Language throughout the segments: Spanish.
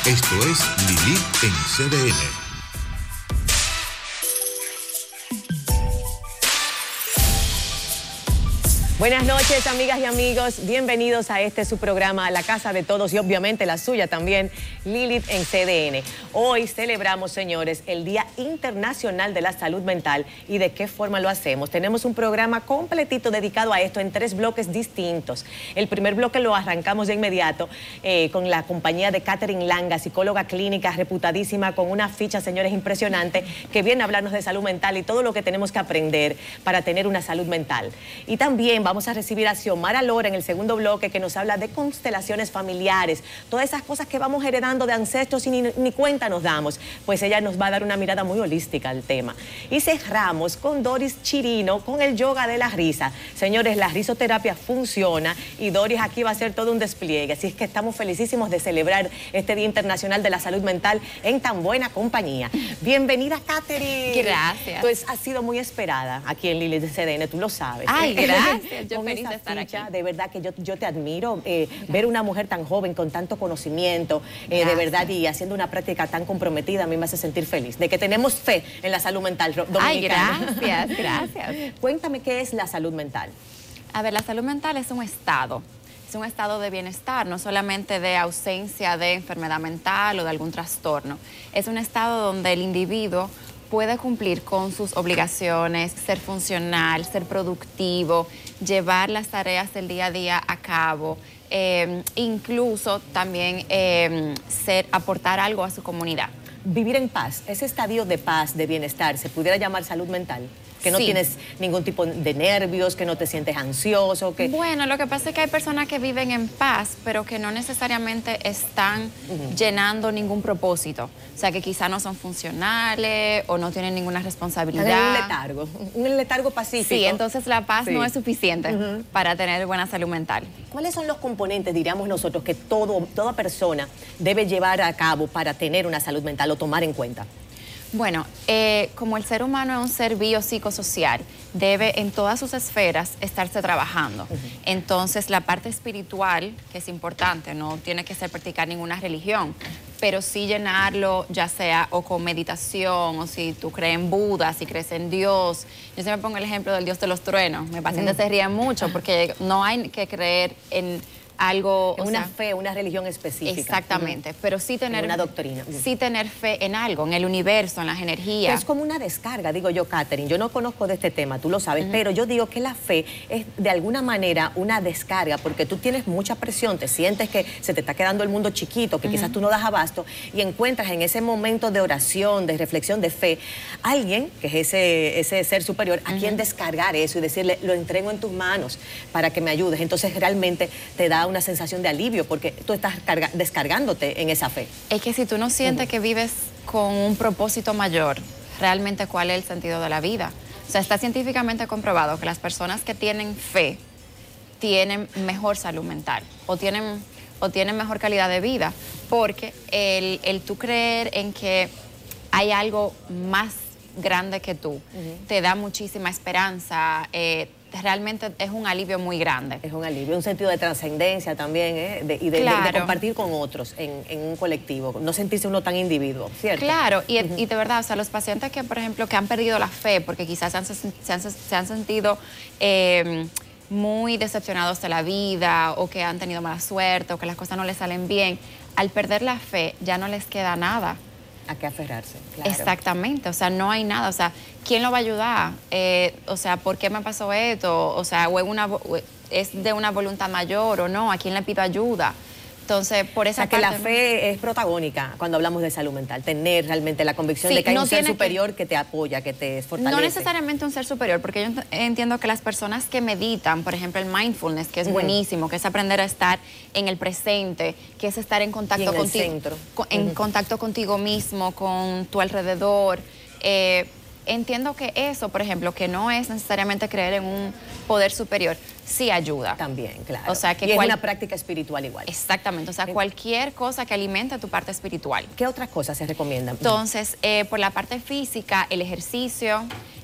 Esto es Lilith en CDN. Buenas noches, amigas y amigos. Bienvenidos a su programa, La Casa de Todos y obviamente la suya también, Lilith en CDN. Hoy celebramos, señores, el Día Internacional de la Salud Mental. ¿Y de qué forma lo hacemos? Tenemos un programa completito dedicado a esto en 3 bloques distintos. El primer bloque lo arrancamos de inmediato con la compañía de Catherine Langa, psicóloga clínica reputadísima, con una ficha, señores, impresionante, que viene a hablarnos de salud mental y todo lo que tenemos que aprender para tener una salud mental. Y también vamos a recibir a Xiomara Lora en el segundo bloque, que nos habla de constelaciones familiares, todas esas cosas que vamos heredando de ancestros y ni cuenta nos damos. Pues ella nos va a dar una mirada muy holística al tema. Y cerramos con Doris Chirino con el yoga de la risa. Señores, la risoterapia funciona y Doris aquí va a hacer todo un despliegue. Así es que estamos felicísimos de celebrar este Día Internacional de la Salud Mental en tan buena compañía. Bienvenida, Catherine. Gracias. Pues has sido muy esperada aquí en Lilith de CDN, tú lo sabes. Ay, gracias. Yo con feliz esa de estar ficha, aquí. de verdad que yo te admiro. Ver una mujer tan joven con tanto conocimiento, de verdad, y haciendo una práctica tan comprometida, a mí me hace sentir feliz. De que tenemos fe en la salud mental dominicana. Ay, gracias, gracias. Cuéntame, ¿qué es la salud mental? A ver, la salud mental es un estado. Es un estado de bienestar, no solamente de ausencia de enfermedad mental o de algún trastorno. Es un estado donde el individuo puede cumplir con sus obligaciones, ser funcional, ser productivo, llevar las tareas del día a día a cabo, incluso también aportar algo a su comunidad. Vivir en paz, ese estadio de paz, de bienestar, ¿se pudiera llamar salud mental? Que no Sí. tienes ningún tipo de nervios, que no te sientes ansioso, que... Bueno, lo que pasa es que hay personas que viven en paz, pero que no necesariamente están llenando ningún propósito. O sea, que quizá no son funcionales o no tienen ninguna responsabilidad. Están en un letargo pacífico. Sí, entonces la paz Sí. no es suficiente para tener buena salud mental. ¿Cuáles son los componentes, diríamos nosotros, que toda persona debe llevar a cabo para tener una salud mental o tomar en cuenta? Bueno, como el ser humano es un ser biopsicosocial, debe en todas sus esferas estarse trabajando. Entonces, la parte espiritual, que es importante, no tiene que ser practicar ninguna religión, pero sí llenarlo, ya sea o con meditación, o si tú crees en Buda, si crees en Dios. Yo siempre pongo el ejemplo del Dios de los truenos. Mis pacientes se ríen mucho porque no hay que creer en algo, Una fe, una religión específica. Exactamente, pero sí tener una doctrina. Sí tener fe en algo, en el universo, en las energías. Es como una descarga, digo yo, Catherine. Yo no conozco de este tema, tú lo sabes, pero yo digo que la fe es de alguna manera una descarga, porque tú tienes mucha presión, te sientes que se te está quedando el mundo chiquito, que quizás tú no das abasto, y encuentras en ese momento de oración, de reflexión, de fe, alguien, que es ese ser superior, a quien descargar eso y decirle, lo entrego en tus manos para que me ayudes. Entonces realmente te da una sensación de alivio porque tú estás descargándote en esa fe. Es que si tú no sientes que vives con un propósito mayor, realmente ¿cuál es el sentido de la vida? O sea, está científicamente comprobado que las personas que tienen fe tienen mejor salud mental o tienen mejor calidad de vida, porque el tú creer en que hay algo más grande que tú te da muchísima esperanza, realmente es un alivio muy grande. Es un alivio, un sentido de trascendencia también, de compartir con otros en un colectivo, no sentirse uno tan individuo, ¿cierto? Claro, y de verdad, o sea, los pacientes que, por ejemplo, que han perdido la fe porque quizás se han sentido muy decepcionados de la vida o que han tenido mala suerte o que las cosas no les salen bien, al perder la fe ya no les queda nada. A qué aferrarse, claro. Exactamente, o sea, no hay nada, o sea, ¿quién lo va a ayudar? O sea, ¿por qué me pasó esto? O sea, ¿es de una voluntad mayor o no? ¿A quién le pido ayuda? Entonces, por esa parte... que la fe es protagónica cuando hablamos de salud mental, tener realmente la convicción de que hay un ser superior que te apoya, que te fortalece. No necesariamente un ser superior, porque yo entiendo que las personas que meditan, por ejemplo, el mindfulness, que es buenísimo, que es aprender a estar en el presente, que es estar en contacto contigo, en contacto contigo mismo, con tu alrededor. Entiendo que eso, por ejemplo, que no es necesariamente creer en un poder superior, sí ayuda. También, claro. O sea, que y es una práctica espiritual igual. Exactamente, o sea, cualquier cosa que alimente tu parte espiritual. ¿Qué otras cosas se recomiendan? Entonces, por la parte física, el ejercicio,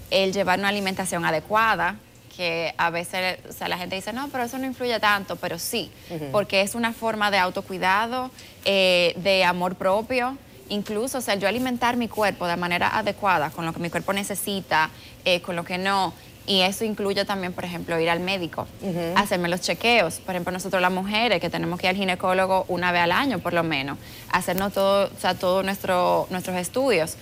el llevar una alimentación adecuada, que a veces, o sea, la gente dice, no, pero eso no influye tanto, pero sí, porque es una forma de autocuidado, de amor propio. Incluso, o sea, yo alimentar mi cuerpo de manera adecuada, con lo que mi cuerpo necesita, con lo que no. Y eso incluye también, por ejemplo, ir al médico, hacerme los chequeos. Por ejemplo, nosotros las mujeres que tenemos que ir al ginecólogo una vez al año, por lo menos, hacernos todo, o sea, todos nuestros estudios.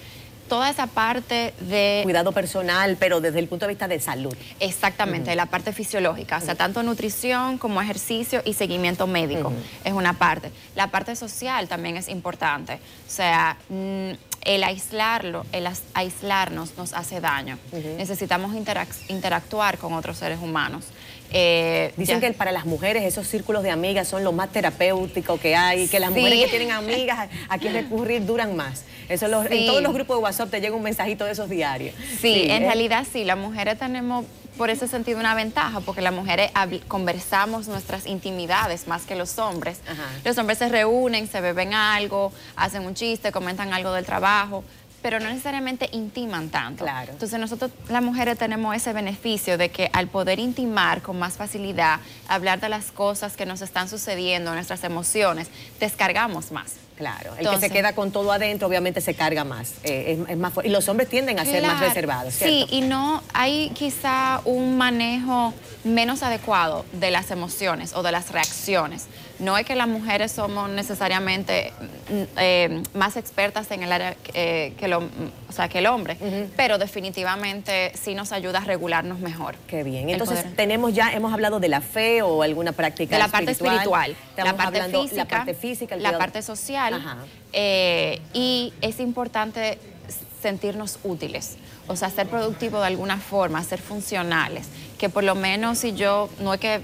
Toda esa parte de... Cuidado personal, pero desde el punto de vista de salud. Exactamente, la parte fisiológica, o sea, tanto nutrición como ejercicio y seguimiento médico es una parte. La parte social también es importante, o sea, el aislarnos nos hace daño. Necesitamos interactuar con otros seres humanos. Dicen que para las mujeres esos círculos de amigas son lo más terapéutico que hay, que las mujeres que tienen amigas a quien recurrir duran más. Eso en todos los grupos de WhatsApp te llega un mensajito de esos diarios. Sí, en realidad sí, las mujeres tenemos por ese sentido una ventaja, porque las mujeres conversamos nuestras intimidades más que los hombres. Los hombres se reúnen, se beben algo, hacen un chiste, comentan algo del trabajo, pero no necesariamente intiman tanto. Claro. Entonces nosotros las mujeres tenemos ese beneficio de que al poder intimar con más facilidad, hablar de las cosas que nos están sucediendo, nuestras emociones, descargamos más. Claro, el que se queda con todo adentro obviamente se carga más, es más fuerte. Y los hombres tienden a ser más reservados, ¿cierto? Sí, y no, hay quizá un manejo menos adecuado de las emociones o de las reacciones. No es que las mujeres somos necesariamente más expertas en el área que el hombre, pero definitivamente sí nos ayuda a regularnos mejor. Qué bien. Entonces hemos hablado de la fe o alguna práctica de la parte espiritual, la parte física, la parte social, y es importante sentirnos útiles, o sea, ser productivos de alguna forma, ser funcionales, que por lo menos si yo, no es que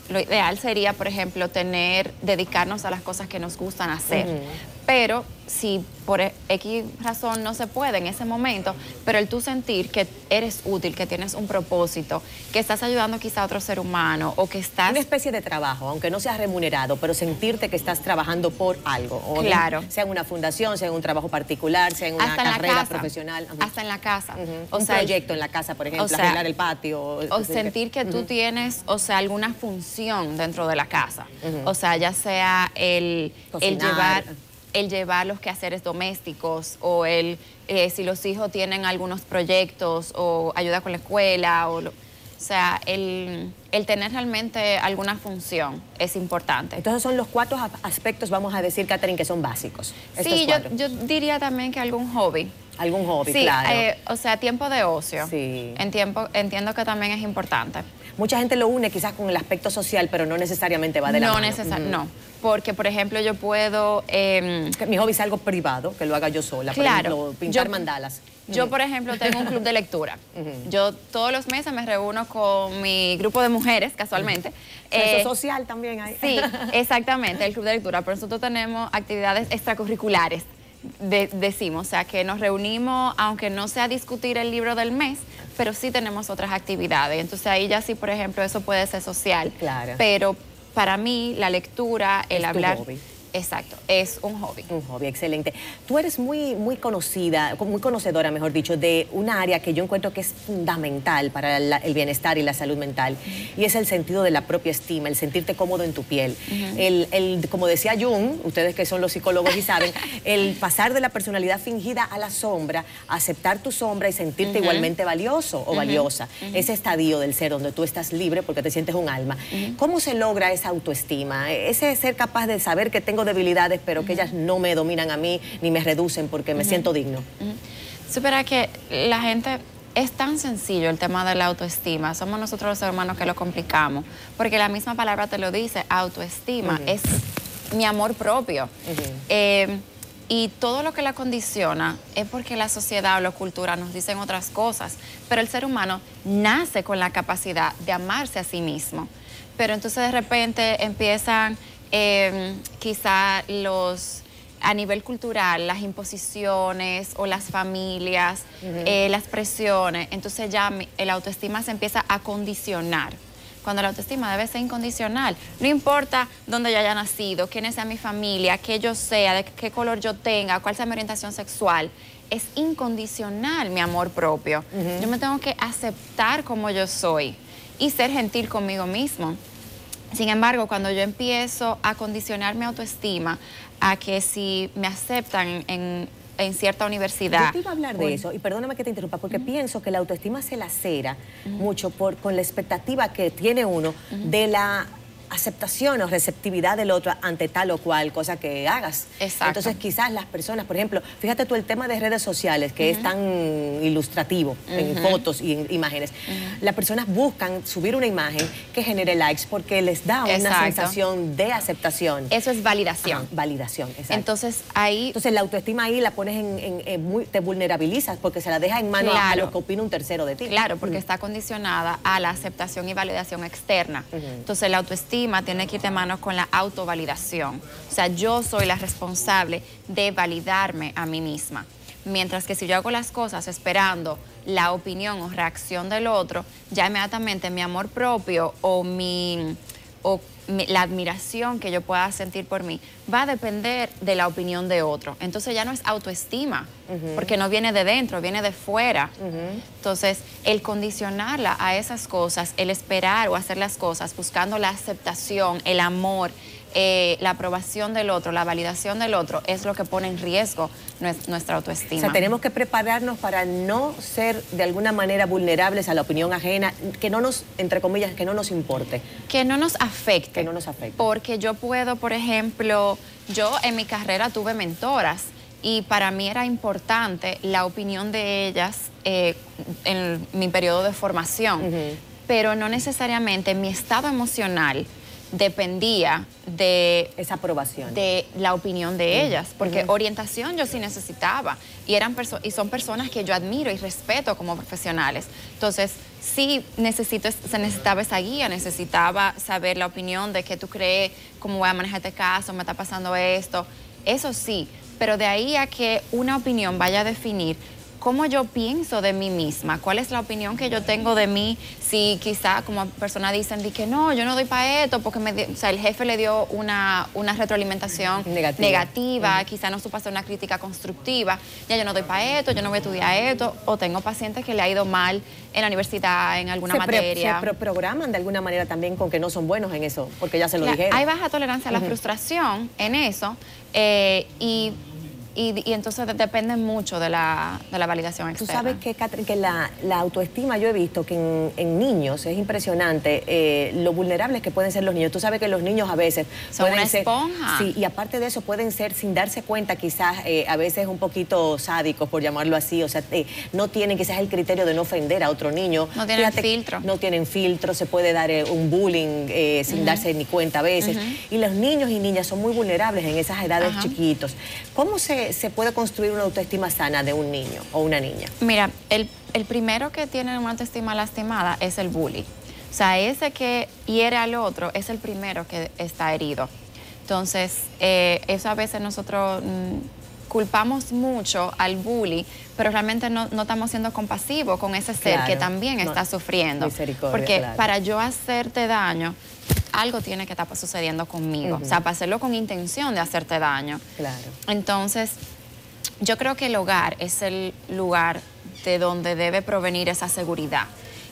lo ideal sería, por ejemplo, dedicarnos a las cosas que nos gustan hacer. Pero si por X razón no se puede en ese momento, pero el tú sentir que eres útil, que tienes un propósito, que estás ayudando quizá a otro ser humano o que estás... Una especie de trabajo, aunque no seas remunerado, pero sentirte que estás trabajando por algo. O claro. Sea en una fundación, sea en un trabajo particular, sea en una carrera profesional. Hasta en la casa. Un proyecto en la casa, por ejemplo, arreglar el patio. O sentir que tú tienes, o sea, alguna función dentro de la casa. O sea, ya sea el llevar los quehaceres domésticos o si los hijos tienen algunos proyectos o ayuda con la escuela o sea, el tener realmente alguna función es importante. Entonces son los 4 aspectos, vamos a decir, Catherine, que son básicos. Sí, yo diría también que algún hobby. Algún hobby, sí, claro. O sea, tiempo de ocio. Sí. Entiendo que también es importante. Mucha gente lo une quizás con el aspecto social, pero no necesariamente va de la mano. No, porque por ejemplo yo puedo... mi hobby es algo privado, que lo haga yo sola, claro, por ejemplo, pintar mandalas. Yo, por ejemplo, tengo un club de lectura. Yo todos los meses me reúno con mi grupo de mujeres, casualmente. Eso social también hay. Sí, exactamente, el club de lectura. Pero nosotros tenemos actividades extracurriculares, decimos. O sea, que nos reunimos, aunque no sea discutir el libro del mes, pero sí tenemos otras actividades. Entonces ahí ya sí, por ejemplo, eso puede ser social. Claro. Pero para mí, la lectura, el hablar... Tu hobby. Exacto, es un hobby. Un hobby, excelente. Tú eres muy conocedora, mejor dicho, de un área que yo encuentro que es fundamental para el bienestar y la salud mental, y es el sentido de la propia estima, el sentirte cómodo en tu piel. Como decía Jung, ustedes que son los psicólogos y saben, el pasar de la personalidad fingida a la sombra, aceptar tu sombra y sentirte igualmente valioso o valiosa. Ese estadio del ser donde tú estás libre porque te sientes un alma. ¿Cómo se logra esa autoestima? Ese ser capaz de saber que tengo debilidades, pero que ellas no me dominan a mí ni me reducen porque me siento digno. Supera que la gente, es tan sencillo el tema de la autoestima, somos nosotros los seres humanos que lo complicamos, porque la misma palabra te lo dice, autoestima, es mi amor propio. Y todo lo que la condiciona es porque la sociedad o la cultura nos dicen otras cosas, pero el ser humano nace con la capacidad de amarse a sí mismo. Pero entonces de repente empiezan quizá a nivel cultural, las imposiciones o las familias, las presiones, entonces ya el autoestima se empieza a condicionar. Cuando la autoestima debe ser incondicional. No importa dónde yo haya nacido, quién sea mi familia, qué yo sea, de qué color yo tenga, cuál sea mi orientación sexual. Es incondicional mi amor propio. Yo me tengo que aceptar como yo soy. y ser gentil conmigo mismo. Sin embargo, cuando yo empiezo a condicionar mi autoestima a que si me aceptan en cierta universidad... Yo te iba a hablar de eso, y perdóname que te interrumpa, porque pienso que la autoestima se lacera mucho con la expectativa que tiene uno de la aceptación o receptividad del otro ante tal o cual cosa que hagas. Exacto. Entonces quizás las personas, por ejemplo, fíjate tú el tema de redes sociales, que es tan ilustrativo en fotos y en imágenes. Las personas buscan subir una imagen que genere likes porque les da una sensación de aceptación. Eso es validación. Ajá, validación, exacto. Entonces ahí... Entonces la autoestima ahí la pones te vulnerabilizas porque se la deja en manos a lo que opina un tercero de ti. Claro, porque está condicionada a la aceptación y validación externa. Entonces la autoestima tiene que ir de mano con la autovalidación. O sea, yo soy la responsable de validarme a mí misma. Mientras que si yo hago las cosas esperando la opinión o reacción del otro, ya inmediatamente mi amor propio o la admiración que yo pueda sentir por mí va a depender de la opinión de otro. Entonces ya no es autoestima, porque no viene de dentro, viene de fuera. Entonces, el condicionarla a esas cosas, el esperar o hacer las cosas buscando la aceptación, el amor, la aprobación del otro, la validación del otro, es lo que pone en riesgo nuestra autoestima. O sea, tenemos que prepararnos para no ser de alguna manera vulnerables a la opinión ajena, que no nos, entre comillas, que no nos importe. Que no nos afecte. Que no nos afecte. Porque yo puedo, por ejemplo, yo en mi carrera tuve mentoras y para mí era importante la opinión de ellas en mi periodo de formación, pero no necesariamente mi estado emocional dependía de esa aprobación, de la opinión de ellas, porque orientación yo sí necesitaba y son personas que yo admiro y respeto como profesionales. Entonces sí se necesitaba esa guía, necesitaba saber la opinión de qué tú crees, cómo voy a manejar este caso, me está pasando esto, eso sí, pero de ahí a que una opinión vaya a definir cómo yo pienso de mí misma, cuál es la opinión que yo tengo de mí, si quizá como personas dicen que no, yo no doy para esto porque el jefe le dio una retroalimentación negativa, quizá no supo hacer una crítica constructiva, ya yo no doy para esto, yo no voy a estudiar esto, o tengo pacientes que le ha ido mal en la universidad, en alguna materia. Se programan de alguna manera también con que no son buenos en eso, porque ya se lo dijeron. Hay baja tolerancia a la frustración en eso, y entonces depende mucho de la validación externa. Tú sabes que, Catherine, que la autoestima, yo he visto que en niños es impresionante lo vulnerables que pueden ser los niños. Tú sabes que los niños a veces son pueden una esponja. Sí, y aparte de eso pueden ser, sin darse cuenta, quizás a veces un poquito sádicos, por llamarlo así. O sea, no tienen quizás el criterio de no ofender a otro niño. No tienen filtro. No tienen filtro, se puede dar un bullying sin darse ni cuenta a veces. Y los niños y niñas son muy vulnerables en esas edades chiquitos. ¿Cómo se puede construir una autoestima sana de un niño o una niña? Mira, el primero que tiene una autoestima lastimada es el bully. O sea, ese que hiere al otro es el primero que está herido. Entonces, eso a veces nosotros culpamos mucho al bully, pero realmente no estamos siendo compasivos con ese ser que también está sufriendo. Porque para yo hacerte daño, algo tiene que estar sucediendo conmigo. O sea, para hacerlo con intención de hacerte daño. Claro. Entonces, yo creo que el hogar es el lugar de donde debe provenir esa seguridad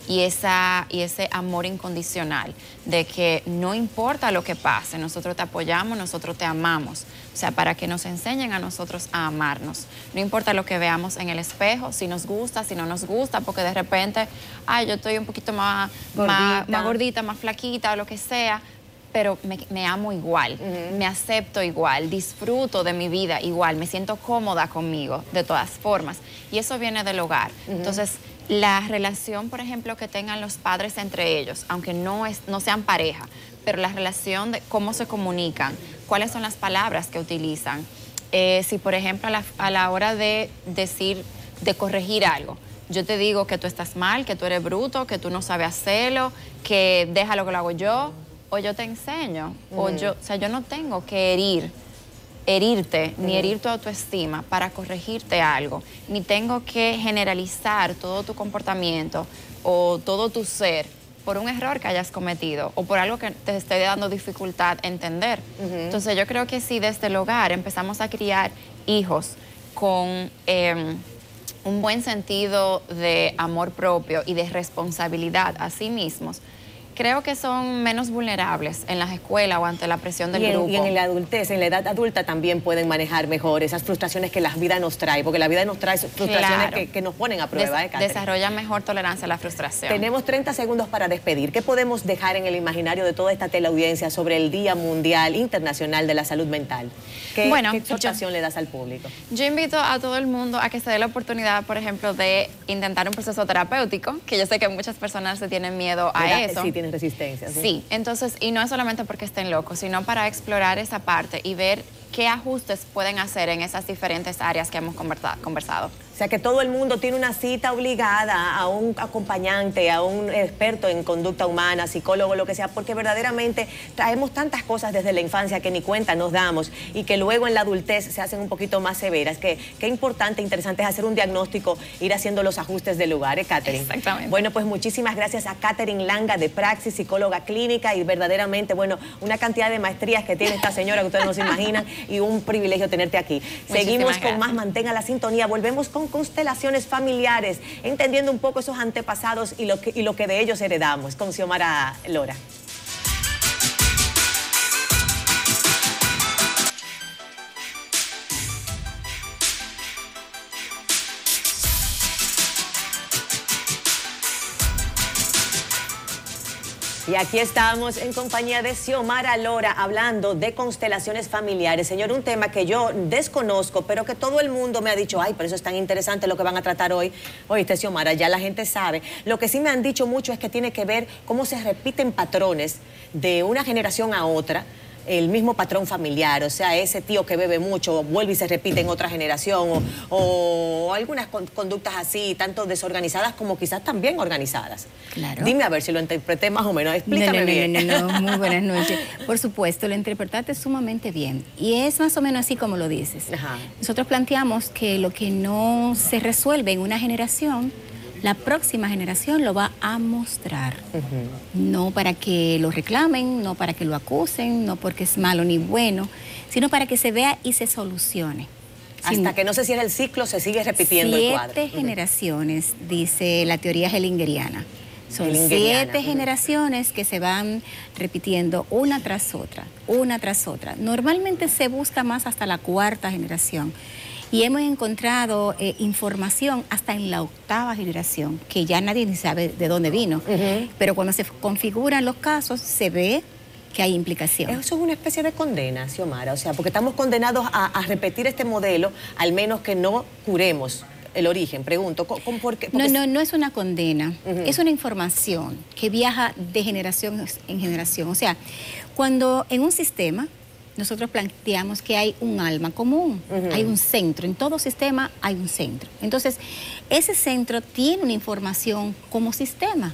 y ese amor incondicional de que no importa lo que pase, nosotros te apoyamos, nosotros te amamos. O sea, para que nos enseñen a nosotros a amarnos. No importa lo que veamos en el espejo, si nos gusta, si no nos gusta, porque de repente, ay, yo estoy un poquito más gordita, más flaquita o lo que sea, pero me amo igual, me acepto igual, disfruto de mi vida igual, me siento cómoda conmigo de todas formas. Y eso viene del hogar. Entonces, la relación, por ejemplo, que tengan los padres entre ellos, aunque no sean pareja, pero la relación de cómo se comunican, cuáles son las palabras que utilizan. Si, por ejemplo, a la hora de corregir algo, yo te digo que tú estás mal, que tú eres bruto, que tú no sabes hacerlo, que déjalo que lo hago yo, o yo te enseño, o sea, yo no tengo que herirte, ni herir tu autoestima para corregirte algo, ni tengo que generalizar todo tu comportamiento o todo tu ser por un error que hayas cometido o por algo que te esté dando dificultad entender. Entonces yo creo que si desde el hogar empezamos a criar hijos con un buen sentido de amor propio y de responsabilidad a sí mismos, creo que son menos vulnerables en las escuelas o ante la presión del grupo. Y en la adultez, en la edad adulta también pueden manejar mejor esas frustraciones que la vida nos trae, porque la vida nos trae frustraciones que nos ponen a prueba. Desarrolla mejor tolerancia a la frustración. Tenemos 30 segundos para despedir. ¿Qué podemos dejar en el imaginario de toda esta teleaudiencia sobre el Día Mundial Internacional de la Salud Mental? ¿Qué exhortación le das al público? Yo invito a todo el mundo a que se dé la oportunidad, por ejemplo, de intentar un proceso terapéutico, que yo sé que muchas personas se tienen miedo a eso. Sí, tienen resistencia. Sí, entonces, y no es solamente porque estén locos, sino para explorar esa parte y ver qué ajustes pueden hacer en esas diferentes áreas que hemos conversado. O sea, que todo el mundo tiene una cita obligada a un acompañante, a un experto en conducta humana, psicólogo, lo que sea, porque verdaderamente traemos tantas cosas desde la infancia que ni cuenta nos damos y que luego en la adultez se hacen un poquito más severas. Qué importante, interesante es hacer un diagnóstico, ir haciendo los ajustes del lugar, Catherine. Exactamente. Bueno, pues muchísimas gracias a Catherine Langa de Praxis, psicóloga clínica, y verdaderamente, bueno, una cantidad de maestrías que tiene esta señora que ustedes no se imaginan, y un privilegio tenerte aquí. Seguimos con más, mantenga la sintonía, volvemos con constelaciones familiares, entendiendo un poco esos antepasados y lo que de ellos heredamos, con Xiomara Lora. Y aquí estamos en compañía de Xiomara Lora hablando de constelaciones familiares. Señor, un tema que yo desconozco, pero que todo el mundo me ha dicho, ay, pero eso es tan interesante lo que van a tratar hoy. Oíste, Xiomara, ya la gente sabe. Lo que sí me han dicho mucho es que tiene que ver cómo se repiten patrones de una generación a otra. El mismo patrón familiar, o sea, ese tío que bebe mucho vuelve y se repite en otra generación, o algunas conductas así, tanto desorganizadas como quizás también organizadas. Claro. Dime a ver si lo interpreté más o menos, explícame bien. No, muy buenas noches. Por supuesto, lo interpretaste sumamente bien, y es más o menos así como lo dices. Ajá. Nosotros planteamos que lo que no se resuelve en una generación, la próxima generación lo va a mostrar. No para que lo reclamen, no para que lo acusen, no porque es malo ni bueno, sino para que se vea y se solucione. Hasta que no se cierre el ciclo, se sigue repitiendo el cuadro. 7 generaciones, dice la teoría hellingeriana. Son 7 generaciones que se van repitiendo una tras otra, una tras otra. Normalmente se busca más hasta la 4ª generación. Y hemos encontrado información hasta en la 8ª generación, que ya nadie ni sabe de dónde vino. Pero cuando se configuran los casos, se ve que hay implicación. Eso es una especie de condena, Xiomara, o sea, porque estamos condenados a repetir este modelo, al menos que no curemos el origen. Pregunto, ¿por qué? No es una condena, es una información que viaja de generación en generación. O sea, cuando en un sistema nosotros planteamos que hay un alma común, hay un centro, en todo sistema hay un centro. Entonces, ese centro tiene una información como sistema,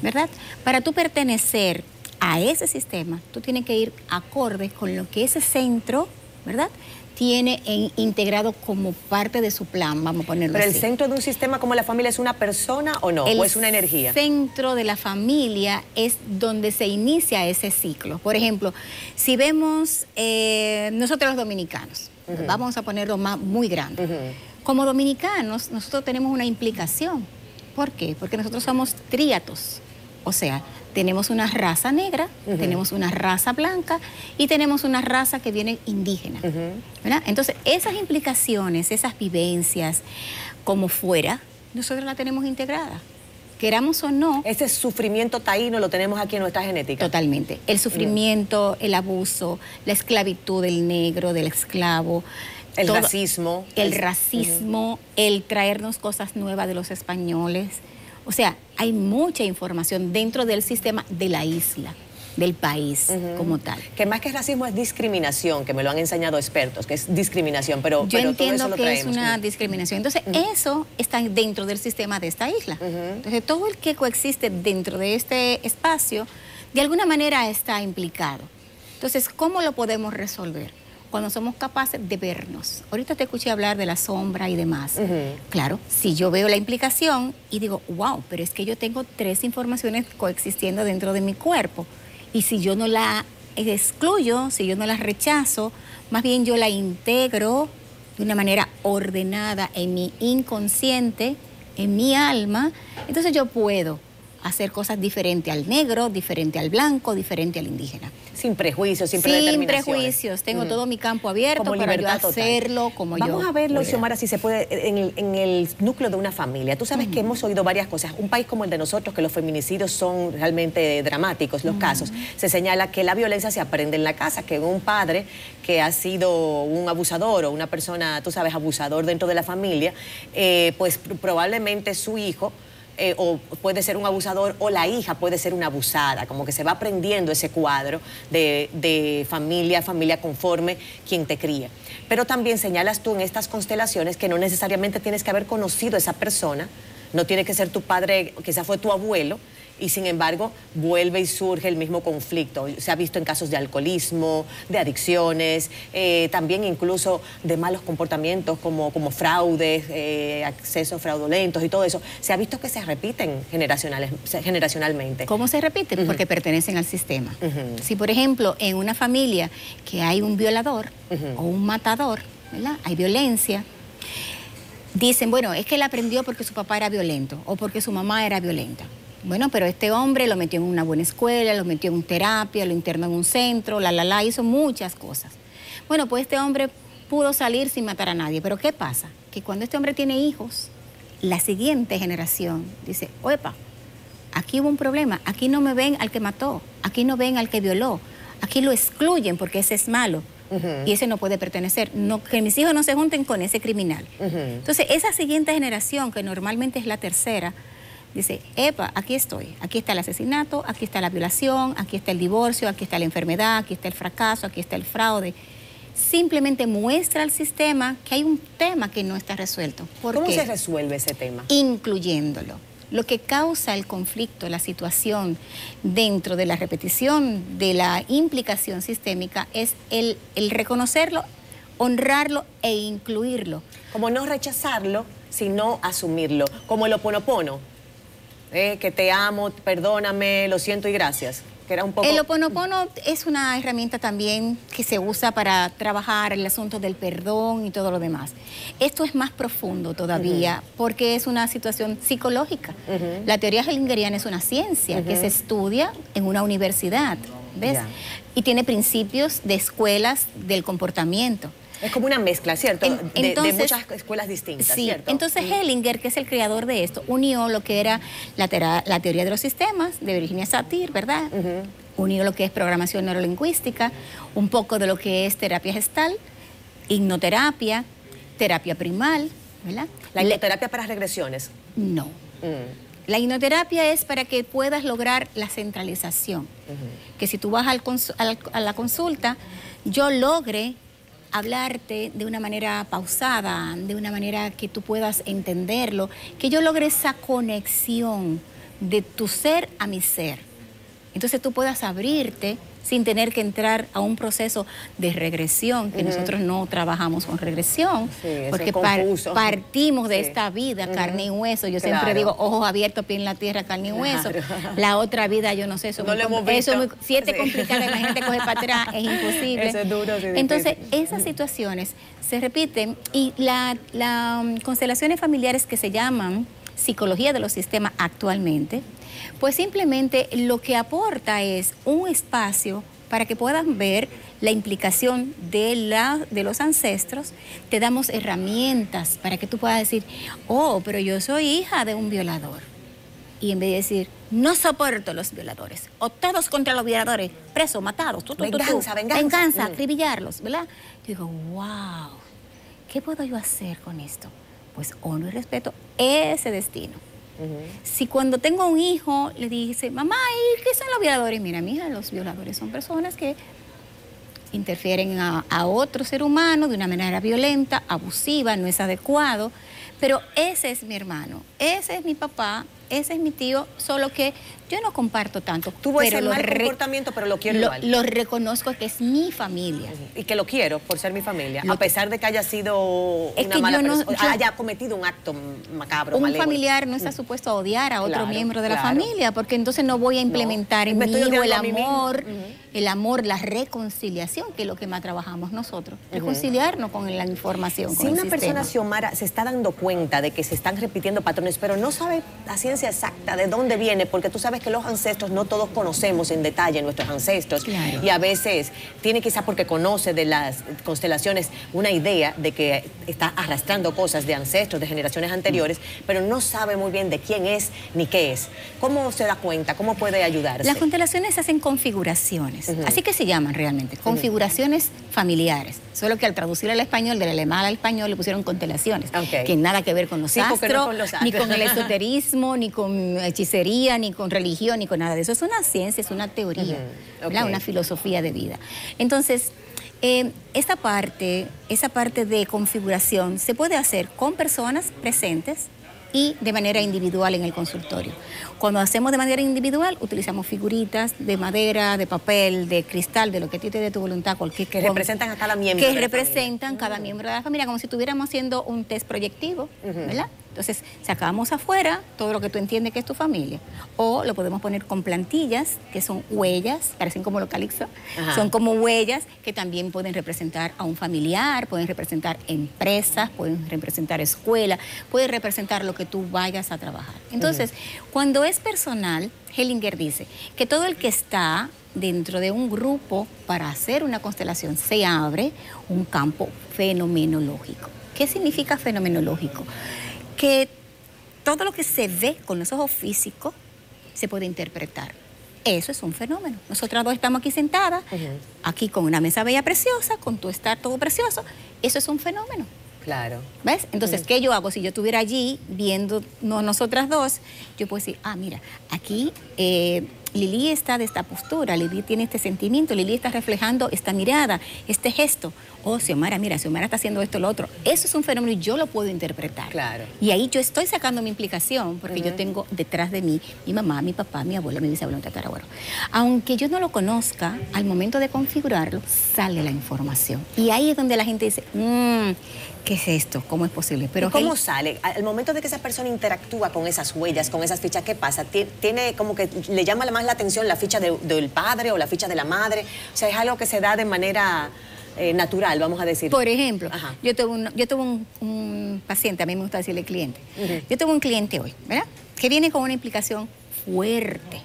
¿verdad? Para tú pertenecer a ese sistema, tú tienes que ir acorde con lo que ese centro, ¿verdad?, tiene integrado como parte de su plan, vamos a ponerlo así. ¿Pero el centro de un sistema como la familia es una persona o no? ¿O es una energía? El centro de la familia es donde se inicia ese ciclo. Por ejemplo, si vemos nosotros los dominicanos, vamos a ponerlo muy grande. Como dominicanos, nosotros tenemos una implicación. ¿Por qué? Porque nosotros somos tríatos. O sea, tenemos una raza negra, tenemos una raza blanca y tenemos una raza que viene indígena, ¿verdad? Entonces, esas implicaciones, esas vivencias, como fuera, nosotros la tenemos integrada. Queramos o no. Ese sufrimiento taíno lo tenemos aquí en nuestra genética. Totalmente. El sufrimiento, el abuso, la esclavitud del negro, del esclavo. El racismo. El racismo, el traernos cosas nuevas de los españoles. O sea, hay mucha información dentro del sistema de la isla, del país como tal. Que más que racismo es discriminación, que me lo han enseñado expertos, que es discriminación, pero yo entiendo todo eso que es una discriminación. Entonces, eso está dentro del sistema de esta isla. Entonces, todo el que coexiste dentro de este espacio, de alguna manera está implicado. Entonces, ¿cómo lo podemos resolver? Cuando somos capaces de vernos. Ahorita te escuché hablar de la sombra y demás. Claro, si yo veo la implicación y digo, wow, pero es que yo tengo 3 informaciones coexistiendo dentro de mi cuerpo. Y si yo no la excluyo, si yo no la rechazo, más bien yo la integro de una manera ordenada en mi inconsciente, en mi alma, entonces yo puedo hacer cosas diferentes al negro, diferente al blanco, diferente al indígena. Sin prejuicios, sin Sin prejuicios. Tengo todo mi campo abierto como para yo libertad total. hacerlo como yo. Vamos a verlo, Xiomara, si se puede, en el núcleo de una familia. Tú sabes que hemos oído varias cosas. Un país como el de nosotros, que los feminicidios son realmente dramáticos, los casos, se señala que la violencia se aprende en la casa, que un padre que ha sido un abusador o una persona, tú sabes, abusador dentro de la familia, pues probablemente su hijo o puede ser un abusador o la hija puede ser una abusada, como que se va aprendiendo ese cuadro de familia conforme quien te cría. Pero también señalas tú en estas constelaciones que no necesariamente tienes que haber conocido a esa persona, no tiene que ser tu padre, quizás fue tu abuelo, y sin embargo vuelve y surge el mismo conflicto. Se ha visto en casos de alcoholismo, de adicciones, también incluso de malos comportamientos como fraudes, accesos fraudulentos y todo eso. Se ha visto que se repiten generacionalmente. ¿Cómo se repiten? Porque pertenecen al sistema. Si, por ejemplo, en una familia que hay un violador o un matador, ¿verdad? Hay violencia, dicen, bueno, es que él aprendió porque su papá era violento o porque su mamá era violenta. Bueno, pero este hombre lo metió en una buena escuela, lo metió en terapia, lo internó en un centro, hizo muchas cosas. Bueno, pues este hombre pudo salir sin matar a nadie, pero ¿qué pasa? Que cuando este hombre tiene hijos, la siguiente generación dice, oepa, aquí hubo un problema, aquí no me ven al que mató, aquí no ven al que violó, aquí lo excluyen porque ese es malo. Y ese no puede pertenecer, no, que mis hijos no se junten con ese criminal. Entonces, esa siguiente generación, que normalmente es la tercera, dice, epa, aquí estoy, aquí está el asesinato, aquí está la violación, aquí está el divorcio, aquí está la enfermedad, aquí está el fracaso, aquí está el fraude. Simplemente muestra al sistema que hay un tema que no está resuelto. ¿Cómo se resuelve ese tema? Incluyéndolo. Lo que causa el conflicto, la situación dentro de la repetición de la implicación sistémica es el reconocerlo, honrarlo e incluirlo. Como no rechazarlo, sino asumirlo. Como el Ho'oponopono. Que te amo, perdóname, lo siento y gracias. Que era un poco... El Ho'oponopono es una herramienta también que se usa para trabajar el asunto del perdón y todo lo demás. Esto es más profundo todavía porque es una situación psicológica. La teoría hellingeriana es una ciencia que se estudia en una universidad, ¿ves? Y tiene principios de escuelas del comportamiento. Es como una mezcla, ¿cierto? De muchas escuelas distintas, sí, ¿cierto? Entonces Hellinger, que es el creador de esto, unió lo que era la teoría de los sistemas de Virginia Satir, ¿verdad? Unió lo que es programación neurolingüística, un poco de lo que es terapia gestal, hipnoterapia, terapia primal, ¿verdad? ¿La hipnoterapia para regresiones? No. La hipnoterapia es para que puedas lograr la centralización. Que si tú vas a la consulta, yo logre hablarte de una manera pausada, de una manera que tú puedas entenderlo, que yo logre esa conexión de tu ser a mi ser. Entonces tú puedas abrirte sin tener que entrar a un proceso de regresión, que nosotros no trabajamos con regresión, porque partimos de esta vida, carne y hueso. Yo siempre digo, ojos abiertos, pie en la tierra, carne y hueso. La otra vida, yo no sé, eso, si es complicado, imagínate coger para atrás, es imposible. Eso es duro, entonces, esas situaciones se repiten y las constelaciones familiares que se llaman psicología de los sistemas actualmente, pues simplemente lo que aporta es un espacio para que puedan ver la implicación de los ancestros. Te damos herramientas para que tú puedas decir, oh, pero yo soy hija de un violador. Y en vez de decir, no soporto los violadores, o todos contra los violadores, presos, matados, venganza, acribillarlos, ¿verdad? Yo digo, wow, ¿qué puedo yo hacer con esto? Pues honro y respeto ese destino. Si cuando tengo un hijo le dice, mamá, ¿y qué son los violadores? Mira, mija, los violadores son personas que interfieren a otro ser humano de una manera violenta, abusiva, no es adecuado, pero ese es mi hermano, ese es mi papá, ese es mi tío, solo que yo no comparto tanto. Tuvo ese mal comportamiento, pero lo quiero igual. Lo reconozco que es mi familia. Y que lo quiero por ser mi familia, a pesar de que haya sido una mala persona, haya cometido un acto macabro, un malévolo. Familiar no está supuesto a odiar a otro miembro de la familia, porque entonces no voy a implementar en mí el amor el amor, la reconciliación, que es lo que más trabajamos nosotros. Reconciliarnos con la información. Si una persona, Xiomara, se está dando cuenta de que se están repitiendo patrones, pero no sabe la ciencia exacta de dónde viene, porque tú sabes que los ancestros no todos conocemos en detalle nuestros ancestros. Claro. Y a veces tiene quizá porque conoce de las constelaciones una idea de que está arrastrando cosas de ancestros, de generaciones anteriores, pero no sabe muy bien de quién es ni qué es. ¿Cómo se da cuenta? ¿Cómo puede ayudarse? Las constelaciones hacen configuraciones, así que se llaman realmente, configuraciones familiares. Solo que al traducir al español, del alemán al español, le pusieron constelaciones, que nada que ver con los astros, no con los ni con el esoterismo, ni con hechicería, ni con religión, ni con nada de eso. Es una ciencia, es una teoría, una filosofía de vida. Entonces, esa parte de configuración se puede hacer con personas presentes y de manera individual en el consultorio. Cuando hacemos de manera individual, utilizamos figuritas de madera, de papel, de cristal, de lo que a ti te dé tu voluntad, cualquier que representan a cada miembro de la representan cada miembro de la familia, como si estuviéramos haciendo un test proyectivo, ¿verdad? Entonces, sacamos afuera todo lo que tú entiendes que es tu familia. O lo podemos poner con plantillas, que son huellas, parecen como los calixtos, son como huellas que también pueden representar a un familiar, pueden representar empresas, pueden representar escuelas, pueden representar lo que tú vayas a trabajar. Entonces, cuando es personal, Hellinger dice que todo el que está dentro de un grupo para hacer una constelación se abre un campo fenomenológico. ¿Qué significa fenomenológico? Que todo lo que se ve con los ojos físicos se puede interpretar. Eso es un fenómeno. Nosotras dos estamos aquí sentadas, aquí con una mesa bella preciosa, con tu estar todo precioso. Eso es un fenómeno. Claro. ¿Ves? Entonces, ¿qué yo hago? Si yo estuviera allí viendo nosotras dos, yo puedo decir, mira, aquí Lili está de esta postura, Lili tiene este sentimiento, Lili está reflejando esta mirada, este gesto. Oh, Xiomara, mira, Xiomara está haciendo esto, lo otro. Eso es un fenómeno y yo lo puedo interpretar. Claro. Y ahí yo estoy sacando mi implicación, porque yo tengo detrás de mí mi mamá, mi papá, mi abuela, mi bisabuela, mi tatarabuelo. Aunque yo no lo conozca, al momento de configurarlo, sale la información. Y ahí es donde la gente dice, ¿qué es esto? ¿Cómo es posible? Pero ¿cómo sale? Al momento de que esa persona interactúa con esas huellas, con esas fichas, ¿qué pasa? ¿Tiene como que le llama más la atención la ficha del padre o la ficha de la madre? O sea, es algo que se da de manera natural, vamos a decir. Por ejemplo, yo tuve un paciente, a mí me gusta decirle cliente. Yo tuve un cliente hoy, ¿verdad? Que viene con una implicación fuerte.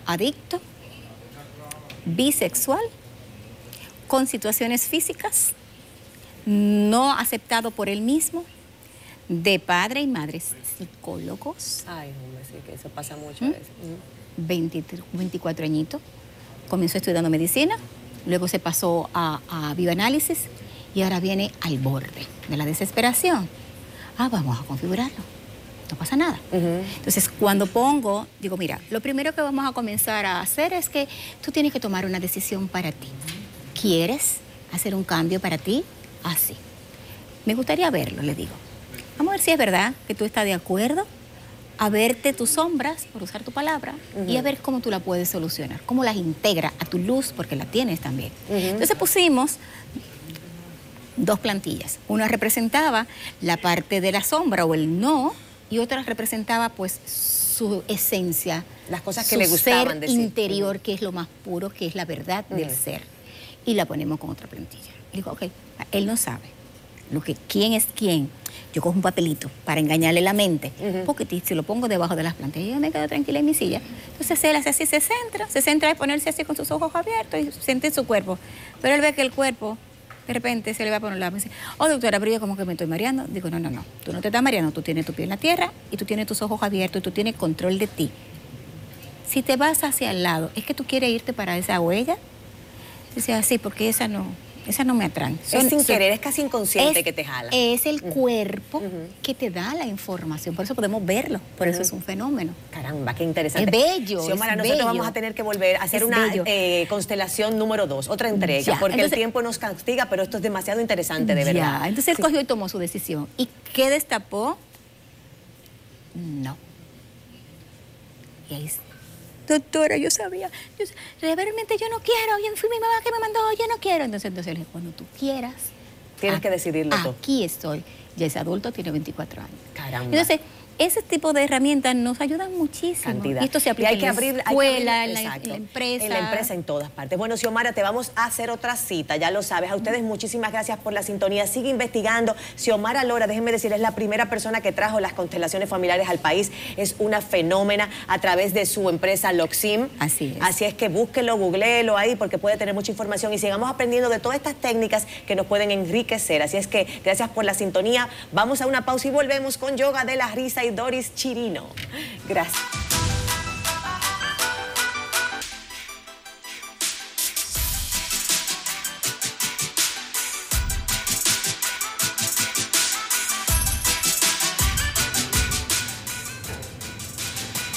Adicto, bisexual, con situaciones físicas, no aceptado por él mismo, de padre y madre psicólogos. Ay, hombre, sí, que eso pasa mucho a veces. 24 añitos, comenzó estudiando medicina, luego se pasó a bioanálisis y ahora viene al borde de la desesperación. Vamos a configurarlo, no pasa nada. Entonces, cuando digo, mira, lo primero que vamos a comenzar a hacer es que tú tienes que tomar una decisión para ti. ¿Quieres hacer un cambio para ti? Así. Me gustaría verlo, le digo. Vamos a ver si es verdad que tú estás de acuerdo a verte tus sombras, por usar tu palabra, y a ver cómo tú la puedes solucionar, cómo las integra a tu luz, porque la tienes también. Entonces pusimos 2 plantillas. Una representaba la parte de la sombra o el no, y otra representaba pues su esencia, las cosas que le gustaban decir. Ser interior, que es lo más puro, que es la verdad del ser. Y la ponemos con otra plantilla. Le digo, ok, él no sabe quién es quién. Yo cojo un papelito para engañarle la mente, porque si lo pongo debajo de las plantillas, yo me quedo tranquila en mi silla. Entonces él hace así, se centra en ponerse así con sus ojos abiertos y siente su cuerpo. Pero él ve que el cuerpo, de repente, se le va por un lado y dice, doctora, pero yo como que me estoy mareando. Digo, no, tú no te estás mareando, tú tienes tu pie en la tierra y tú tienes tus ojos abiertos y tú tienes control de ti. Si te vas hacia el lado, ¿es que tú quieres irte para esa huella? Dice, sí, porque esa no me atrae. Es sin querer, es casi inconsciente que te jala. Es el cuerpo que te da la información, por eso podemos verlo, por eso es un fenómeno. Caramba, qué interesante. Es bello, Xiomara, nosotros vamos a tener que volver a hacer una constelación número 2, otra entrega, porque el tiempo nos castiga, pero esto es demasiado interesante, de verdad. Entonces él cogió y tomó su decisión. ¿Y qué destapó? No. Y ahí doctora, yo sabía, realmente yo no quiero, fui mi mamá que me mandó, yo no quiero. Entonces le dije, cuando tú quieras. Tienes que decidirlo tú. Aquí estoy. Ya ese adulto tiene 24 años. Caramba. Entonces, ese tipo de herramientas nos ayudan muchísimo. Cantidad. Y esto se aplica Y hay que abrir, en la escuela, exacto, en la empresa. En la empresa, en todas partes. Bueno, Xiomara, te vamos a hacer otra cita, ya lo sabes. A ustedes muchísimas gracias por la sintonía. Sigue investigando. Xiomara Lora, déjenme decirles, es la primera persona que trajo las constelaciones familiares al país. Es una fenómena a través de su empresa Loxim. Así es. Así es que búsquelo, googleelo ahí, porque puede tener mucha información y sigamos aprendiendo de todas estas técnicas que nos pueden enriquecer. Así es que gracias por la sintonía. Vamos a una pausa y volvemos con Yoga de la Risa y Doris Chirino. Gracias.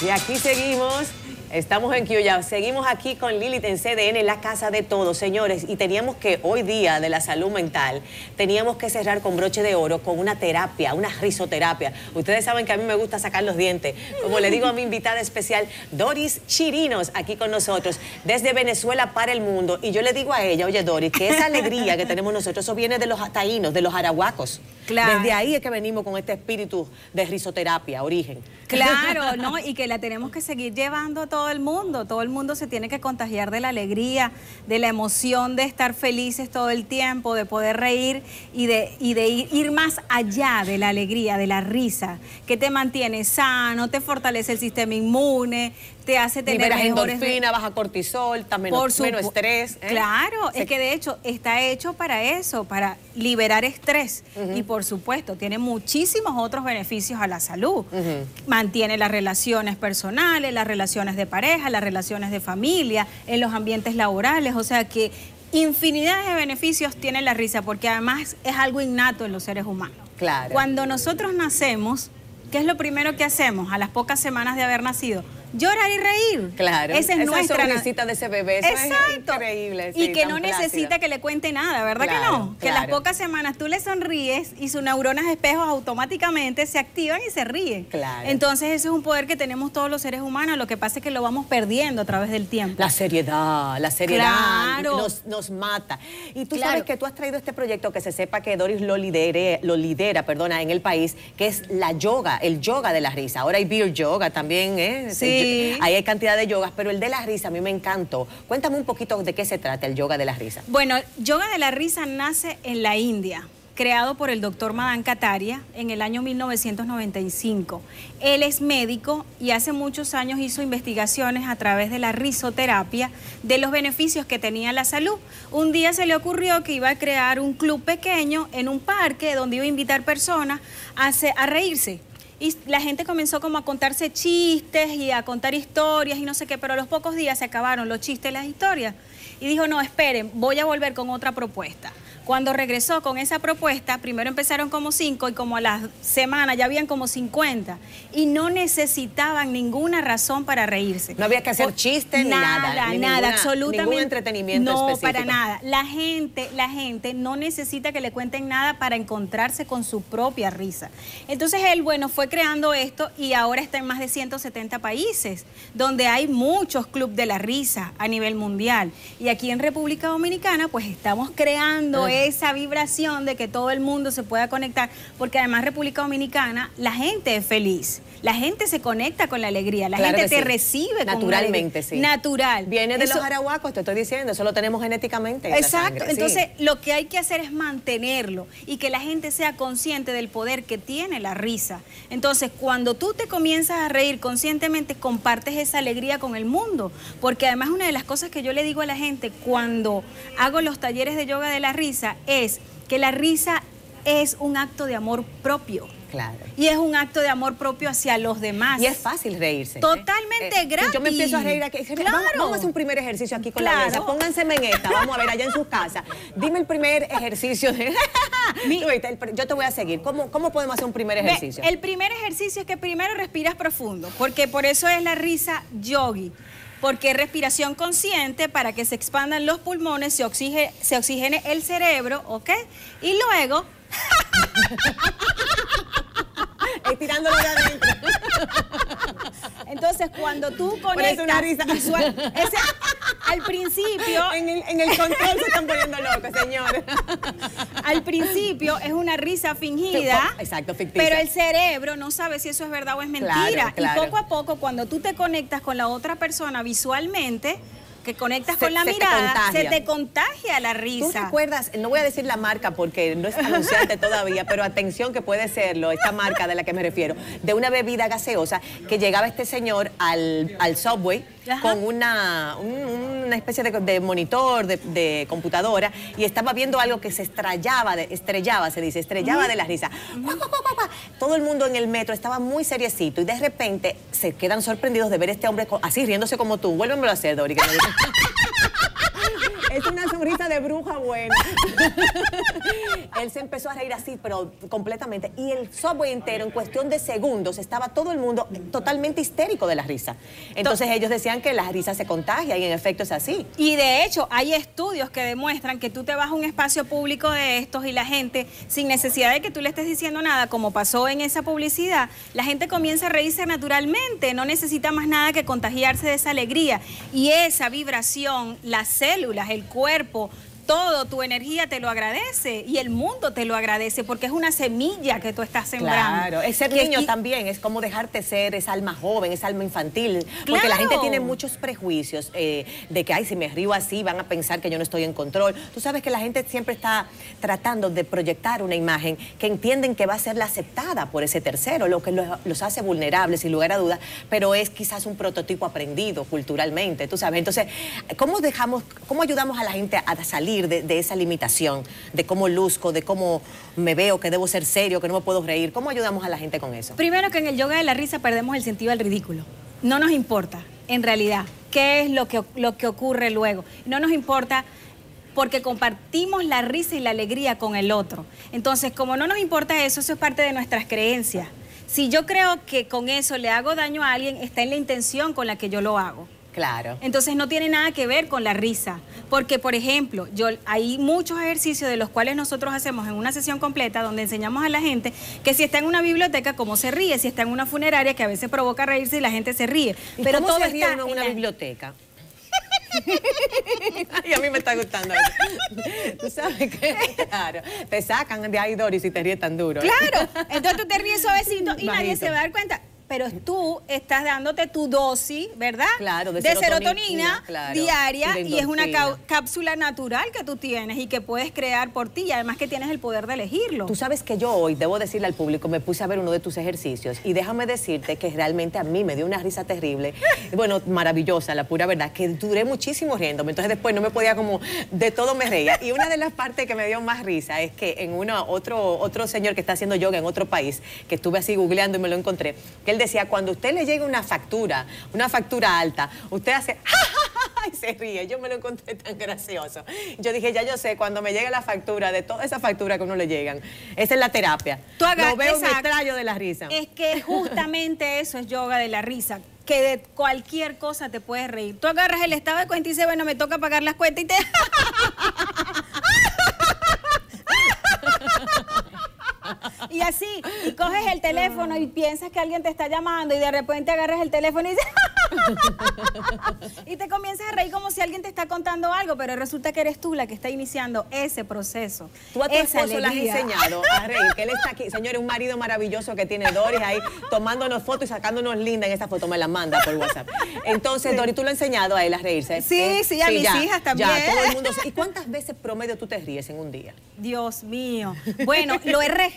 Y aquí seguimos. Estamos en Kiyuyao, seguimos aquí con Lilith en CDN, la casa de todos, señores, y teníamos que hoy día de la salud mental, teníamos que cerrar con broche de oro con una terapia, una risoterapia. Ustedes saben que a mí me gusta sacar los dientes, como le digo a mi invitada especial, Doris Chirinos, aquí con nosotros, desde Venezuela para el mundo, y yo le digo a ella, oye Doris, que esa alegría que tenemos nosotros, eso viene de los taínos, de los arahuacos. Claro. Desde ahí es que venimos con este espíritu de risoterapia, origen. Claro, ¿no? Y que la tenemos que seguir llevando a todo el mundo se tiene que contagiar de la alegría, de la emoción de estar felices todo el tiempo, de poder reír y de ir más allá de la alegría, de la risa, que te mantiene sano, te fortalece el sistema inmune, te hace tener liberas mejores... endorfina, baja cortisol, menos estrés. Claro, es que de hecho está hecho para eso, para liberar estrés. Y por supuesto, tiene muchísimos otros beneficios a la salud. Mantiene las relaciones personales, las relaciones de pareja, las relaciones de familia, en los ambientes laborales. O sea que infinidad de beneficios tiene la risa, porque además es algo innato en los seres humanos. Claro. Cuando nosotros nacemos, ¿qué es lo primero que hacemos a las pocas semanas de haber nacido? Llorar y reír. Claro. Esa es nuestra sonrisita de ese bebé. Eso Exacto. Es increíble. Y sí, que tan no plácida. necesita que le cuente nada, ¿verdad Claro, que no? Que claro. las pocas semanas tú le sonríes y sus neuronas espejos automáticamente se activan y se ríen. Claro. Entonces ese es un poder que tenemos todos los seres humanos, lo que pasa es que lo vamos perdiendo a través del tiempo. La seriedad Claro. nos mata. Y tú Claro. sabes que tú has traído este proyecto, que se sepa que Doris lo lidera, en el país, que es la yoga, el yoga de la risa. Ahora hay beer yoga también, ¿eh? Sí. Ahí hay cantidad de yogas, pero el de la risa a mí me encantó. Cuéntame un poquito de qué se trata el yoga de la risa. Bueno, yoga de la risa nace en la India, creado por el doctor Madan Kataria en el año 1995. Él es médico y hace muchos años hizo investigaciones a través de la risoterapia de los beneficios que tenía la salud. Un día se le ocurrió que iba a crear un club pequeño en un parque donde iba a invitar personas a reírse. Y la gente comenzó como a contarse chistes y a contar historias y no sé qué, pero a los pocos días se acabaron los chistes y las historias. Y dijo, no, esperen, voy a volver con otra propuesta. Cuando regresó con esa propuesta, primero empezaron como 5 y como a las semanas ya habían como 50. Y no necesitaban ninguna razón para reírse. No había que hacer chistes ni nada. Nada, absolutamente. Ningún entretenimiento no, específico. para nada. La gente no necesita que le cuenten nada para encontrarse con su propia risa. Entonces él, bueno, fue creando esto y ahora está en más de 170 países, donde hay muchos clubes de la risa a nivel mundial. Y aquí en República Dominicana, pues estamos creando esa vibración de que todo el mundo se pueda conectar, porque además República Dominicana, la gente es feliz. La gente se conecta con la alegría, la gente te recibe naturalmente, sí. Natural. Viene de los arahuacos, te estoy diciendo, eso lo tenemos genéticamente. En Exacto, la sangre, entonces sí. lo que hay que hacer es mantenerlo y que la gente sea consciente del poder que tiene la risa. Entonces, cuando tú te comienzas a reír conscientemente, compartes esa alegría con el mundo, porque además una de las cosas que yo le digo a la gente cuando hago los talleres de yoga de la risa es que la risa es un acto de amor propio. Claro. Y es un acto de amor propio hacia los demás. Y es fácil reírse. Totalmente gratis. Yo me empiezo a reír aquí. Claro. Vamos a hacer un primer ejercicio aquí con la Claro. audiencia. Pónganse en esta. Vamos a ver allá en sus casas. Dime el primer ejercicio. Yo te voy a seguir. ¿Cómo podemos hacer un primer ejercicio? El primer ejercicio es que primero respiras profundo, porque por eso es la risa yogi. Porque es respiración consciente para que se expandan los pulmones, se oxigene el cerebro, ¿ok? Y luego... Estirándolo de adentro. Entonces, cuando tú Parece conectas... una risa. al principio... En el control se están poniendo locos, señores. Al principio es una risa fingida. Exacto, ficticia. Pero el cerebro no sabe si eso es verdad o es mentira. Claro, claro. Y poco a poco, cuando tú te conectas con la otra persona visualmente, que conectas con la mirada, se te contagia la risa. ¿Tú recuerdas? No voy a decir la marca porque no es anunciante todavía, pero atención que puede serlo, esta marca de la que me refiero, de una bebida gaseosa que llegaba este señor al Subway. Ajá. Con una especie de monitor, de computadora, y estaba viendo algo que se estrellaba de la risa. Todo el mundo en el metro estaba muy seriecito y de repente se quedan sorprendidos de ver a este hombre así riéndose como tú. Vuélvemelo a hacer, Dori. Que es una sonrisa de bruja buena. Él se empezó a reír así, pero completamente. Y el Subway entero, en cuestión de segundos, estaba todo el mundo totalmente histérico de la risa. Entonces ellos decían que la risa se contagia y en efecto es así. Y de hecho, hay estudios que demuestran que tú te vas a un espacio público de estos y la gente, sin necesidad de que tú le estés diciendo nada, como pasó en esa publicidad, la gente comienza a reírse naturalmente, no necesita más nada que contagiarse de esa alegría. Y esa vibración, las células, el cuerpo, todo, tu energía te lo agradece y el mundo te lo agradece porque es una semilla que tú estás sembrando. Claro, es ser niño también, es como dejarte ser esa alma joven, esa alma infantil. Porque claro. La gente tiene muchos prejuicios de que, ay, si me río así van a pensar que yo no estoy en control. Tú sabes que la gente siempre está tratando de proyectar una imagen que entienden que va a ser la aceptada por ese tercero, lo que los hace vulnerables, sin lugar a dudas, pero es quizás un prototipo aprendido culturalmente, tú sabes. Entonces, ¿cómo ayudamos a la gente a salir de esa limitación, de cómo luzco, de cómo me veo, que debo ser serio, que no me puedo reír? ¿Cómo ayudamos a la gente con eso? Primero que en el yoga de la risa perdemos el sentido del ridículo. No nos importa, en realidad, qué es lo que ocurre luego. No nos importa porque compartimos la risa y la alegría con el otro. Entonces, como no nos importa eso, eso es parte de nuestras creencias. Si yo creo que con eso le hago daño a alguien, está en la intención con la que yo lo hago. Claro. Entonces no tiene nada que ver con la risa, porque por ejemplo, hay muchos ejercicios de los cuales nosotros hacemos en una sesión completa donde enseñamos a la gente que si está en una biblioteca, cómo se ríe, si está en una funeraria, que a veces provoca reírse y la gente se ríe. Pero todo se ríe uno en una biblioteca. Y a mí me está gustando eso. Tú sabes que, claro, te sacan de ahí, Doris, si te ríes tan duro. Claro, entonces tú te ríes suavecito y nadie se va a dar cuenta. Pero tú estás dándote tu dosis, ¿verdad? Claro, de serotonina claro, diaria y es una cápsula natural que tú tienes y que puedes crear por ti y además que tienes el poder de elegirlo. Tú sabes que yo hoy, debo decirle al público, me puse a ver uno de tus ejercicios y déjame decirte que realmente a mí me dio una risa terrible, bueno, maravillosa, la pura verdad, que duré muchísimo riéndome, entonces después no me podía como, de todo me reía. Y una de las partes que me dio más risa es que en otro señor que está haciendo yoga en otro país, que estuve así googleando y me lo encontré, que él decía, cuando a usted le llega una factura alta, usted hace y se ríe. Yo me lo encontré tan gracioso. Yo dije, ya yo sé, cuando me llegue la factura, de toda esa factura que a uno le llegan, esa es la terapia. Lo veo un extraño de la risa. Es que justamente eso es yoga de la risa, que de cualquier cosa te puedes reír. Tú agarras el estado de cuenta y dices, bueno, me toca pagar las cuentas y te... Y así, y coges el teléfono y piensas que alguien te está llamando y de repente agarras el teléfono y dices... y te comienzas a reír como si alguien te está contando algo, pero resulta que eres tú la que está iniciando ese proceso. Tú a tu esposo le has enseñado a reír, que él está aquí. Señores, un marido maravilloso que tiene Doris ahí tomándonos fotos y sacándonos lindas en esa foto, me la manda por WhatsApp. Entonces, sí. Doris, ¿tú lo has enseñado a él a reírse? Sí, sí, a mis hijas también. Ya, todo el mundo. ¿Y cuántas veces promedio tú te ríes en un día? Dios mío. Bueno,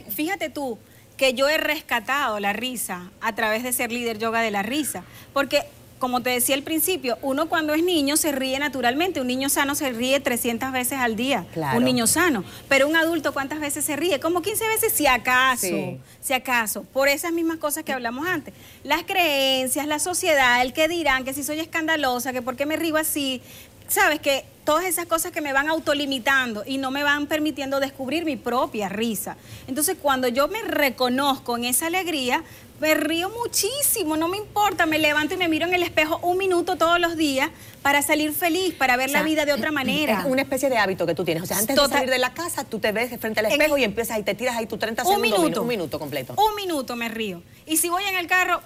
fíjate tú que yo he rescatado la risa a través de ser líder yoga de la risa, porque como te decía al principio, uno cuando es niño se ríe naturalmente, un niño sano se ríe 300 veces al día, claro. Un niño sano, pero un adulto ¿cuántas veces se ríe? Como 15 veces si acaso, sí. Si acaso, por esas mismas cosas que hablamos antes, las creencias, la sociedad, el que dirán, que si soy escandalosa, que por qué me río así, sabes que todas esas cosas que me van autolimitando y no me van permitiendo descubrir mi propia risa. Entonces, cuando yo me reconozco en esa alegría, me río muchísimo, no me importa, me levanto y me miro en el espejo 1 minuto todos los días para salir feliz, para ver la vida de otra manera. Es una especie de hábito que tú tienes. O sea, antes de salir de la casa, tú te ves frente al espejo y empiezas y te tiras ahí tus 30 segundos, un minuto completo. 1 minuto me río. Y si voy en el carro,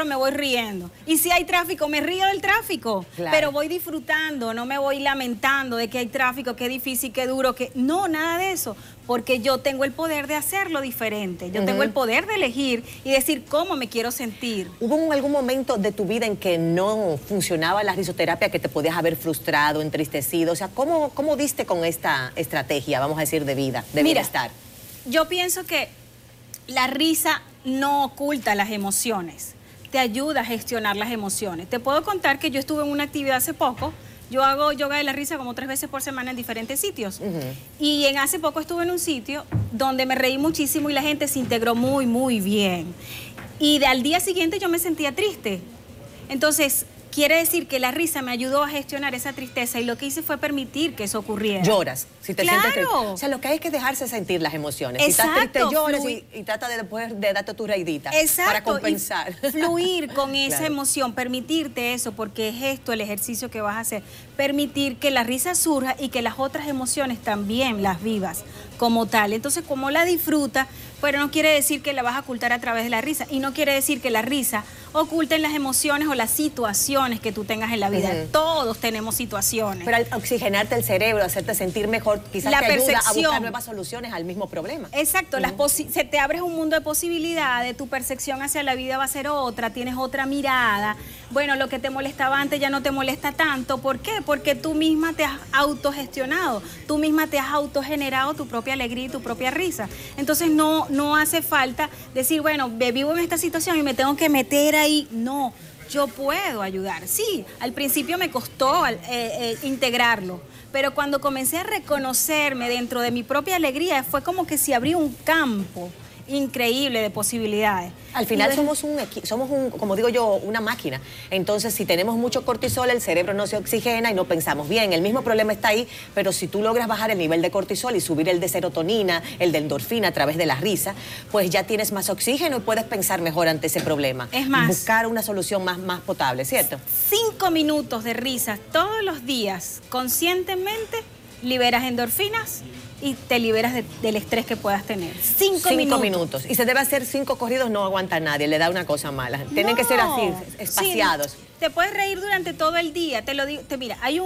me voy riendo. Y si hay tráfico, me río del tráfico. Claro. Pero voy disfrutando, no me voy lamentando de que hay tráfico, que difícil, que duro, que... No, nada de eso. Porque yo tengo el poder de hacerlo diferente. Yo tengo el poder de elegir y decir cómo me quiero sentir. ¿Hubo algún momento de tu vida en que no funcionaba la risoterapia, que te podías haber frustrado, entristecido? O sea, ¿cómo diste con esta estrategia, vamos a decir, de vida, de bienestar? Yo pienso que la risa no oculta las emociones, te ayuda a gestionar las emociones. Te puedo contar que yo estuve en una actividad hace poco. Yo hago yoga de la risa como 3 veces por semana en diferentes sitios. Y hace poco estuve en un sitio donde me reí muchísimo y la gente se integró muy, muy bien. Y al día siguiente yo me sentía triste. Entonces, quiere decir que la risa me ayudó a gestionar esa tristeza y lo que hice fue permitir que eso ocurriera. Lloras, si te sientes triste. Claro. O sea, lo que hay es que dejarse sentir las emociones. Exacto, si estás triste, llores y trata de después de darte tu reidita. Exacto, para compensar. y fluir con esa Claro. emoción, permitirte eso, porque es esto el ejercicio que vas a hacer. Permitir que la risa surja y que las otras emociones también las vivas como tal. Entonces, como la disfrutas, pero no quiere decir que la vas a ocultar a través de la risa. Y no quiere decir que la risa oculte las emociones o las situaciones que tú tengas en la vida. Todos tenemos situaciones. Pero al oxigenarte el cerebro, hacerte sentir mejor, quizás La te ayuda a percepción. buscar nuevas soluciones al mismo problema. Exacto, se te abre un mundo de posibilidades, tu percepción hacia la vida va a ser otra, tienes otra mirada. Bueno, lo que te molestaba antes ya no te molesta tanto. ¿Por qué? Porque tú misma te has autogestionado, tú misma te has autogenerado tu propia alegría y tu propia risa. Entonces no hace falta decir, bueno, vivo en esta situación y me tengo que meter ahí. No, yo puedo ayudar. Sí, al principio me costó integrarlo, pero cuando comencé a reconocerme dentro de mi propia alegría, fue como que se abrió un campo increíble de posibilidades. Al final somos como digo yo, una máquina. Entonces, si tenemos mucho cortisol, el cerebro no se oxigena y no pensamos bien. El mismo problema está ahí, pero si tú logras bajar el nivel de cortisol y subir el de serotonina, el de endorfina a través de la risa, pues ya tienes más oxígeno y puedes pensar mejor ante ese problema. Es más, buscar una solución más potable, ¿cierto? 5 minutos de risa todos los días, conscientemente, liberas endorfinas y te liberas del estrés que puedas tener. 5 minutos. Y se debe hacer 5 corridos, no aguanta nadie, le da una cosa mala. Tienen que ser así, espaciados. Sí, te puedes reír durante todo el día, te lo digo. Mira, hay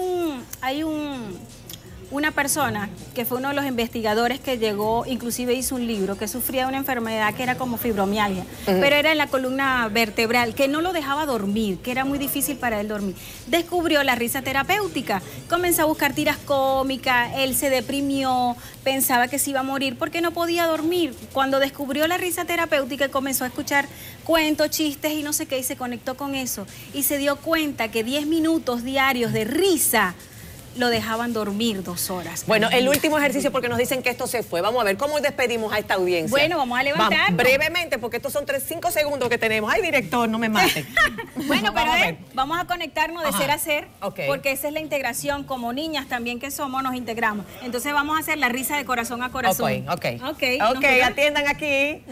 una persona que fue uno de los investigadores que llegó, inclusive hizo un libro, que sufría de una enfermedad que era como fibromialgia, pero era en la columna vertebral, que no lo dejaba dormir, que era muy difícil para él dormir. Descubrió la risa terapéutica, comenzó a buscar tiras cómicas, él se deprimió, pensaba que se iba a morir porque no podía dormir. Cuando descubrió la risa terapéutica, comenzó a escuchar cuentos, chistes y no sé qué, y se conectó con eso. Y se dio cuenta que 10 minutos diarios de risa lo dejaban dormir 2 horas. Bueno, el último ejercicio, porque nos dicen que esto se fue. Vamos a ver cómo despedimos a esta audiencia. Bueno, vamos a levantarnos. Brevemente, porque estos son 5 segundos que tenemos. Ay, director, no me mate. Bueno, pero vamos a conectarnos de ser a ser, Ok. porque esa es la integración. Como niñas también que somos, nos integramos. Entonces vamos a hacer la risa de corazón a corazón. Ok. Ok, ¿nos vemos? Atiendan aquí.